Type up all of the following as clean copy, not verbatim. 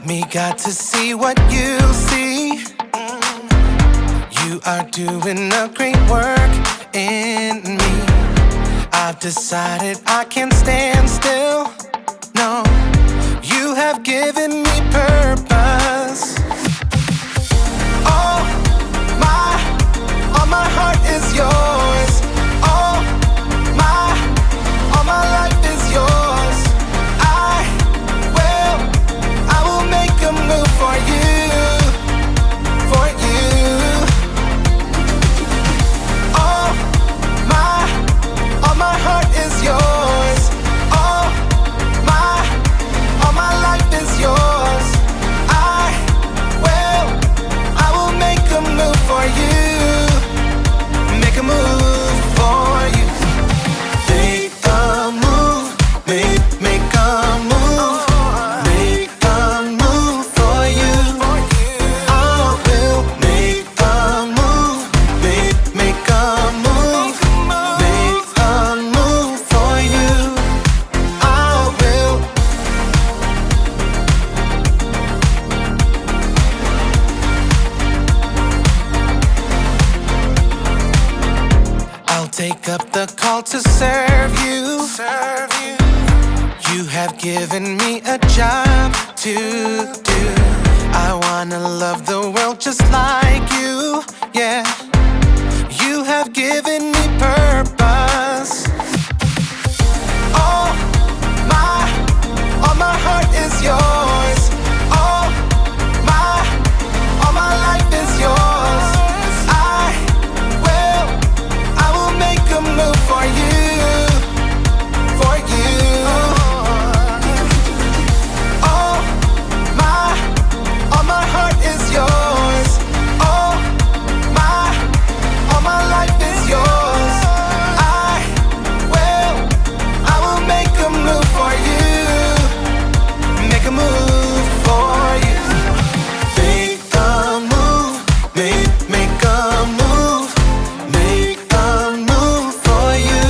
Me got to see what you see. You are doing a great work in me. I've decided I can't stand still. No, you have given me purpose. All my heart is yours. All my life is yours. I will make a move for you, for you. All my heart is yours. All my life is yours. I will make a move for you. Make a move for you. Make a move, make a move. Make a move for you. I will make a move, make a move. Make a move for you. I will. I'll take up the call to serve you. You have given me a job to do. I wanna love the world just like you. Yeah, you have given me purpose. All my heart is yours. All my life is yours. I will make a move for you, for you. All my heart is yours. All my life is yours. I will make a move for you. Make a move for you. Make a move, make a move. Make a move for you.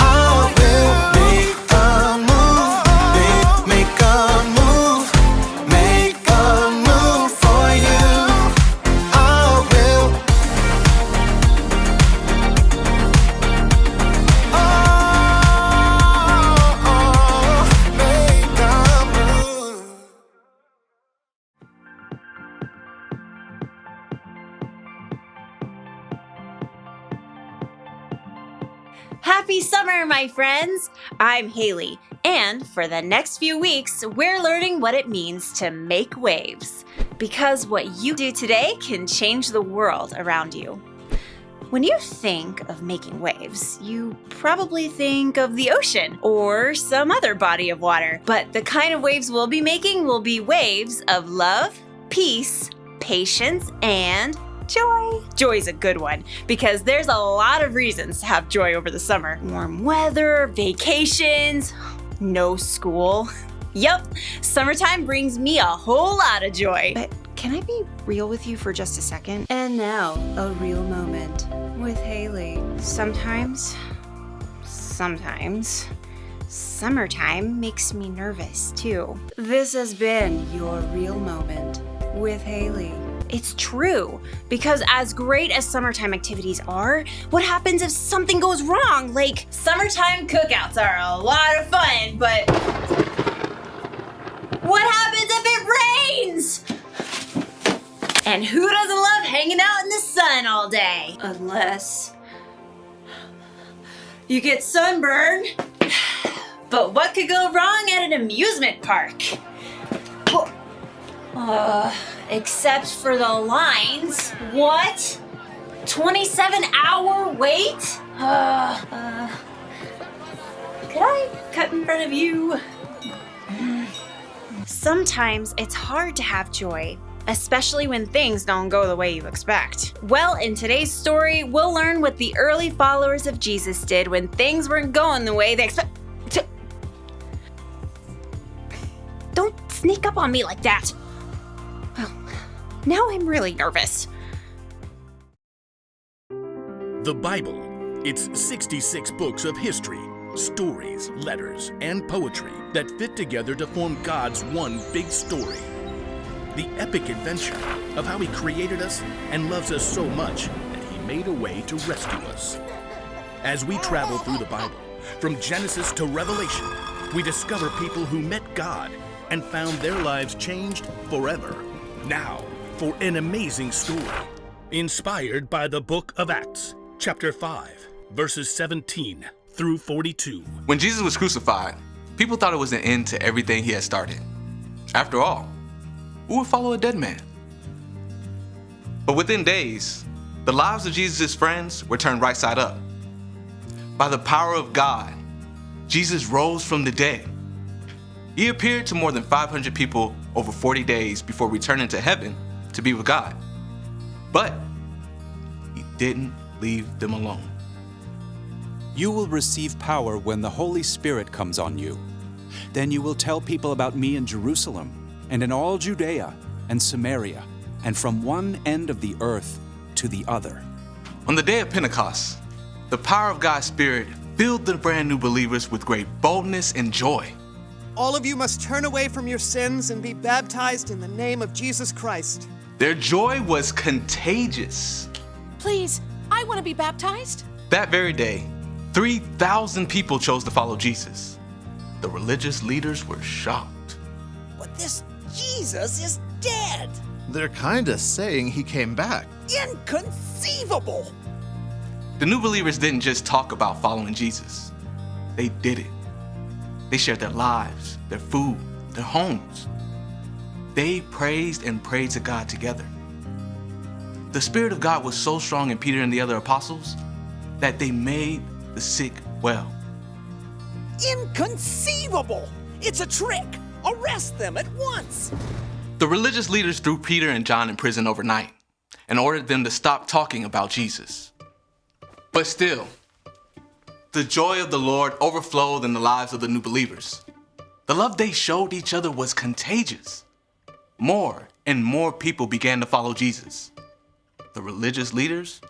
I will make a move, make a move. Make a move for you. I will. Make a move. Happy summer, my friends! I'm Haley, and for the next few weeks, we're learning what it means to make waves. Because what you do today can change the world around you. When you think of making waves, you probably think of the ocean or some other body of water. But the kind of waves we'll be making will be waves of love, peace, patience, and joy. Joy's a good one because there's a lot of reasons to have joy over the summer. Warm weather, vacations, no school. Yup, summertime brings me a whole lot of joy. But can I be real with you for just a second? And now, a real moment with Haley. Sometimes, summertime makes me nervous too. This has been your real moment with Haley. It's true, because as great as summertime activities are, what happens if something goes wrong? Like, summertime cookouts are a lot of fun, but what happens if it rains? And who doesn't love hanging out in the sun all day? Unless you get sunburned. But what could go wrong at an amusement park? Except for the lines. What? 27-hour wait? Could I cut in front of you? Sometimes it's hard to have joy, especially when things don't go the way you expect. Well, in today's story, we'll learn what the early followers of Jesus did when things weren't going the way they expected. Don't sneak up on me like that. Well, now I'm really nervous. The Bible. It's 66 books of history, stories, letters, and poetry that fit together to form God's one big story. The epic adventure of how He created us and loves us so much that He made a way to rescue us. As we travel through the Bible, from Genesis to Revelation, we discover people who met God and found their lives changed forever. Now, for an amazing story, inspired by the book of Acts, chapter 5, verses 17 through 42. When Jesus was crucified, people thought it was an end to everything He had started. After all, who would follow a dead man? But within days, the lives of Jesus' friends were turned right side up. By the power of God, Jesus rose from the dead. He appeared to more than 500 people over 40 days before returning to heaven to be with God. But He didn't leave them alone. You will receive power when the Holy Spirit comes on you. Then you will tell people about me in Jerusalem and in all Judea and Samaria and from one end of the earth to the other. On the day of Pentecost, the power of God's Spirit filled the brand new believers with great boldness and joy. All of you must turn away from your sins and be baptized in the name of Jesus Christ. Their joy was contagious. Please, I want to be baptized. That very day, 3,000 people chose to follow Jesus. The religious leaders were shocked. But this Jesus is dead. They're kinda saying He came back. Inconceivable. The new believers didn't just talk about following Jesus. They did it. They shared their lives, their food, their homes. They praised and prayed to God together. The Spirit of God was so strong in Peter and the other apostles that they made the sick well. Inconceivable. It's a trick. Arrest them at once. The religious leaders threw Peter and John in prison overnight and ordered them to stop talking about Jesus. But still, the joy of the Lord overflowed in the lives of the new believers. The love they showed each other was contagious. More and more people began to follow Jesus. The religious leaders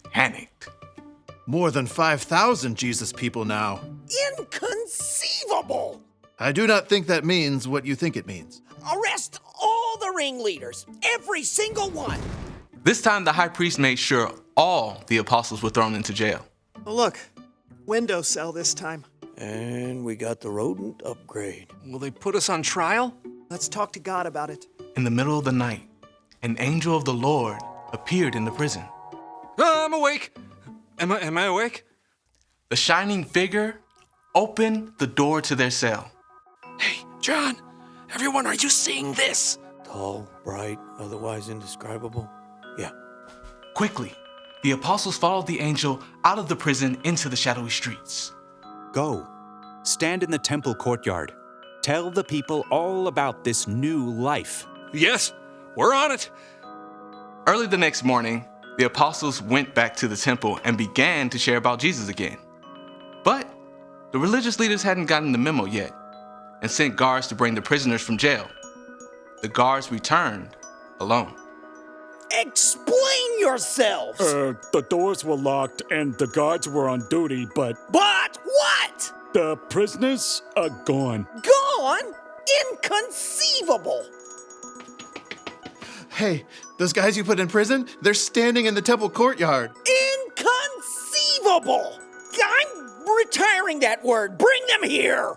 panicked. More than 5,000 Jesus people now. Inconceivable. I do not think that means what you think it means. Arrest all the ringleaders. Every single one. This time, the high priest made sure all the apostles were thrown into jail. Oh, look, window cell this time. And we got the rodent upgrade. Will they put us on trial? Let's talk to God about it. In the middle of the night, an angel of the Lord appeared in the prison. I'm awake. Am I awake? The shining figure opened the door to their cell. Hey, John, everyone, are you seeing this? Tall, bright, otherwise indescribable. Yeah. Quickly, the apostles followed the angel out of the prison into the shadowy streets. Go, stand in the temple courtyard. Tell the people all about this new life. Yes, we're on it. Early the next morning, the apostles went back to the temple and began to share about Jesus again. But the religious leaders hadn't gotten the memo yet and sent guards to bring the prisoners from jail. The guards returned alone. Explain yourselves. The doors were locked and the guards were on duty, but But what? the prisoners are gone. Gone? Inconceivable. Hey, those guys you put in prison, they're standing in the temple courtyard. Inconceivable. I'm retiring that word. Bring them here.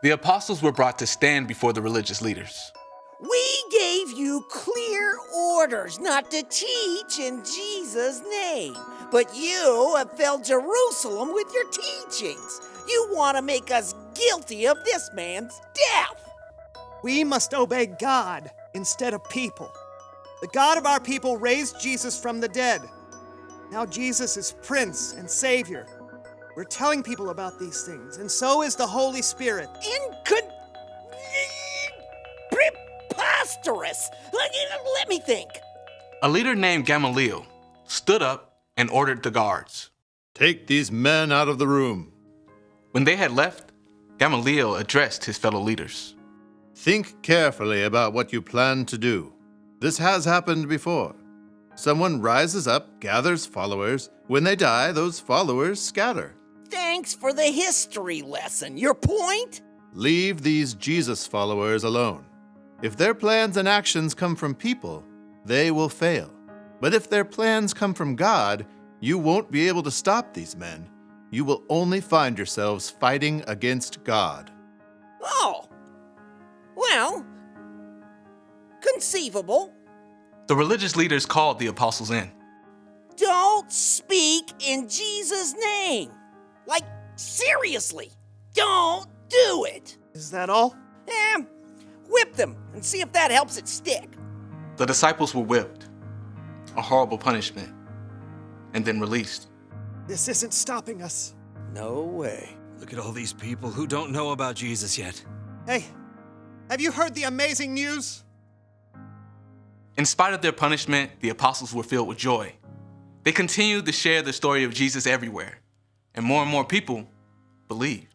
The apostles were brought to stand before the religious leaders. We gave you clear orders not to teach in Jesus' name, but you have filled Jerusalem with your teachings. You want to make us guilty of this man's death. We must obey God instead of people. The God of our people raised Jesus from the dead. Now Jesus is Prince and Savior. We're telling people about these things, and so is the Holy Spirit. Preposterous! Let me think. A leader named Gamaliel stood up and ordered the guards. Take these men out of the room. When they had left, Gamaliel addressed his fellow leaders. Think carefully about what you plan to do. This has happened before. Someone rises up, gathers followers. When they die, those followers scatter. Thanks for the history lesson. Your point? Leave these Jesus followers alone. If their plans and actions come from people, they will fail. But if their plans come from God, you won't be able to stop these men. You will only find yourselves fighting against God. Oh. Well, conceivable. The religious leaders called the apostles in. Don't speak in Jesus' name. Like, seriously, don't do it. Is that all? Whip them and see if that helps it stick. The disciples were whipped, a horrible punishment, and then released. This isn't stopping us. No way. Look at all these people who don't know about Jesus yet. Hey, have you heard the amazing news? In spite of their punishment, the apostles were filled with joy. They continued to share the story of Jesus everywhere, and more people believed.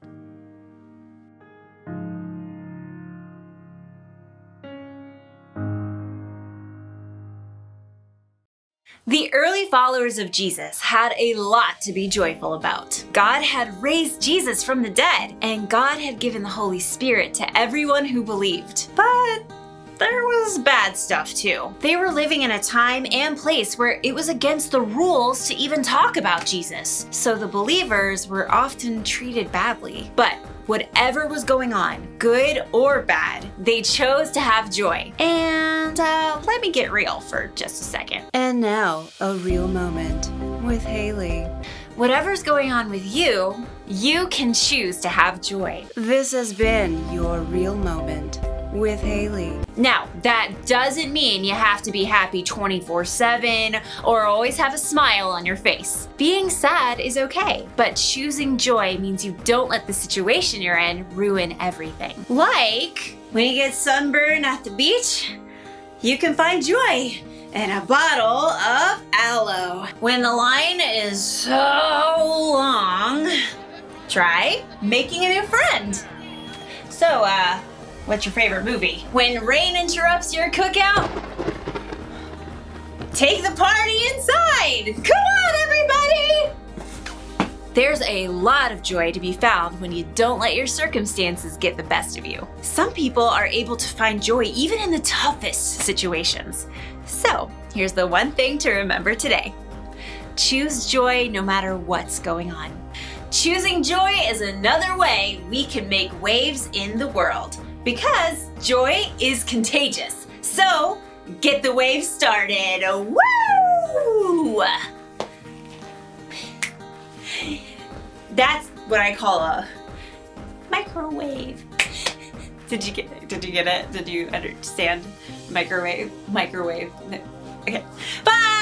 The early followers of Jesus had a lot to be joyful about. God had raised Jesus from the dead, and God had given the Holy Spirit to everyone who believed. But there was bad stuff too. They were living in a time and place where it was against the rules to even talk about Jesus, so the believers were often treated badly. But whatever was going on, good or bad, they chose to have joy. And let me get real for just a second. And now, a real moment with Haley. Whatever's going on with you, you can choose to have joy. This has been your real moment with Haley. Now, that doesn't mean you have to be happy 24/7 or always have a smile on your face. Being sad is okay, but choosing joy means you don't let the situation you're in ruin everything. Like when you get sunburned at the beach, you can find joy in a bottle of aloe. When the line is so long, try making a new friend. So, what's your favorite movie? When rain interrupts your cookout, take the party inside! Come on, everybody! There's a lot of joy to be found when you don't let your circumstances get the best of you. Some people are able to find joy even in the toughest situations. So, here's the one thing to remember today. Choose joy no matter what's going on. Choosing joy is another way we can make waves in the world. Because joy is contagious. So, get the wave started. Woo! That's what I call a microwave. Did you get it? Did you understand? Microwave? Okay. Bye!